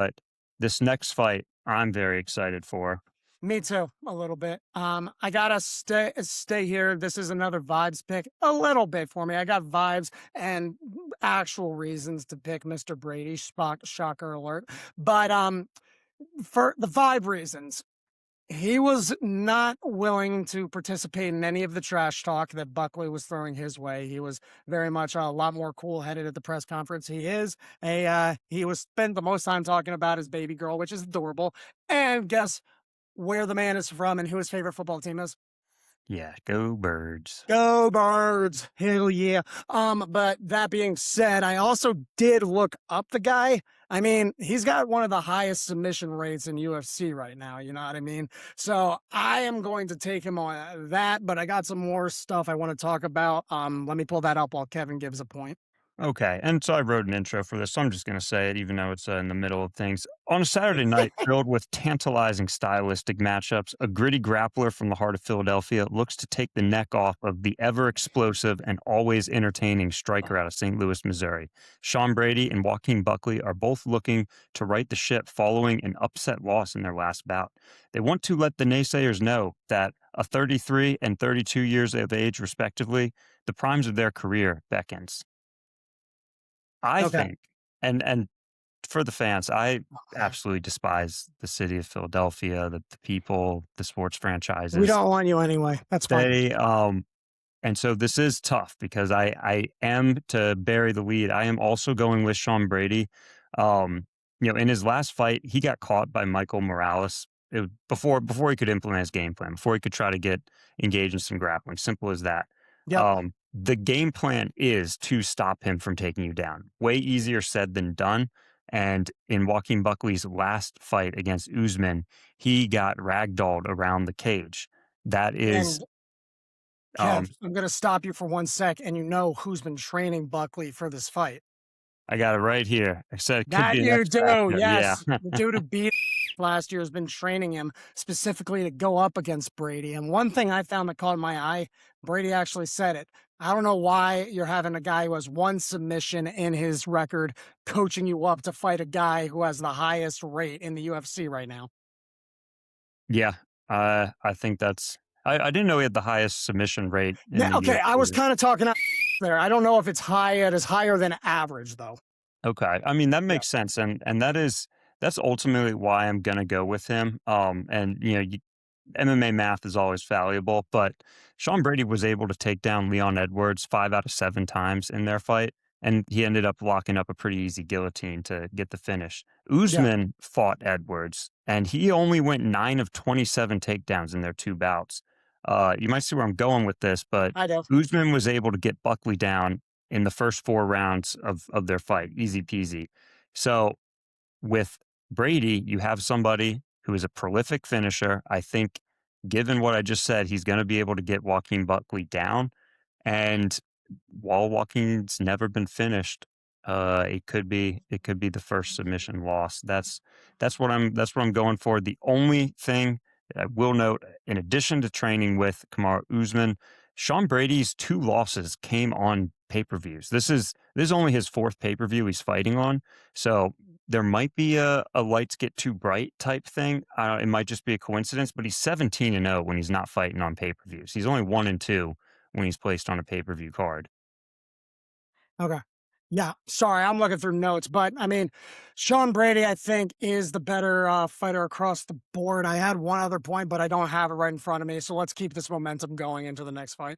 but this next fight, I'm very excited for. Me too, a little bit. I gotta stay here. This is another vibes pick, a little bit for me. I got vibes and actual reasons to pick Mr. Brady. Shocker alert! But for the vibe reasons, he was not willing to participate in any of the trash talk that Buckley was throwing his way. He was very much a lot more cool headed at the press conference. He was spent the most time talking about his baby girl, which is adorable. And guess where the man is from and who his favorite football team is? Yeah, go birds. Go Birds. Hell yeah. But that being said, I also did look up the guy. I mean, he's got one of the highest submission rates in UFC right now, you know what I mean? So I am going to take him on that, but I got some more stuff I want to talk about. Let me pull that up while Kevin gives a point. Okay, and so I wrote an intro for this, so I'm just gonna say it, even though it's in the middle of things. On a Saturday night filled with tantalizing stylistic matchups, a gritty grappler from the heart of Philadelphia looks to take the neck off of the ever explosive and always entertaining striker out of St. Louis, Missouri. Sean Brady and Joaquin Buckley are both looking to right the ship following an upset loss in their last bout. They want to let the naysayers know that a 33 and 32 years of age, respectively, the primes of their career beckons. I Okay. think, and for the fans, I absolutely despise the city of Philadelphia, the people, the sports We franchises. don't want you anyway. That's fine. They, and so this is tough because I am, to bury the lead, I am also going with Sean Brady. Um, in his last fight, he got caught by Michael Morales. Before he could implement his game plan, before he could try to get engaged in some grappling. Simple as that. Yep. The game plan is to stop him from taking you down. Way easier said than done. And in Joaquin Buckley's last fight against Usman, he got ragdolled around the cage. That is, And um, Kev, I'm going to stop you for 1 sec. And you know who's been training Buckley for this fight? I got it right here. I said it could That be an you X do, factor. Yeah. yes. The dude who beat last year has been training him specifically to go up against Brady. And one thing I found that caught my eye, Brady actually said it. I don't know why you're having a guy who has one submission in his record coaching you up to fight a guy who has the highest rate in the UFC right now. Yeah. I think I didn't know he had the highest submission rate in Now, the okay, I was UFC. kind of talking out there. I don't know if it's high. It is higher than average, though. Okay. I mean, that Yeah. makes sense. And that's ultimately why I'm gonna go with him. And MMA math is always valuable, but Sean Brady was able to take down Leon Edwards 5 out of 7 times in their fight, and he ended up locking up a pretty easy guillotine to get the finish. Yeah, Usman fought Edwards, and he only went 9 of 27 takedowns in their 2 bouts. You might see where I'm going with this, but I do. Usman was able to get Buckley down in the first 4 rounds of their fight, easy peasy. So with Brady, you have somebody who is a prolific finisher. I think, given what I just said, he's going to be able to get Joaquin Buckley down. And while Joaquin's never been finished, it could be the first submission loss. That's what I'm going for. The only thing that I will note, in addition to training with Kamaru Usman, Sean Brady's 2 losses came on pay-per-views. This is only his 4th pay-per-view he's fighting on. So there might be a lights get too bright type thing. It might just be a coincidence, but he's 17-0 when he's not fighting on pay-per-views. He's only 1-2 when he's placed on a pay-per-view card. Okay. Yeah, sorry, I'm looking through notes, but I mean, Sean Brady, I think, is the better fighter across the board. I had one other point, but I don't have it right in front of me. So let's keep this momentum going into the next fight.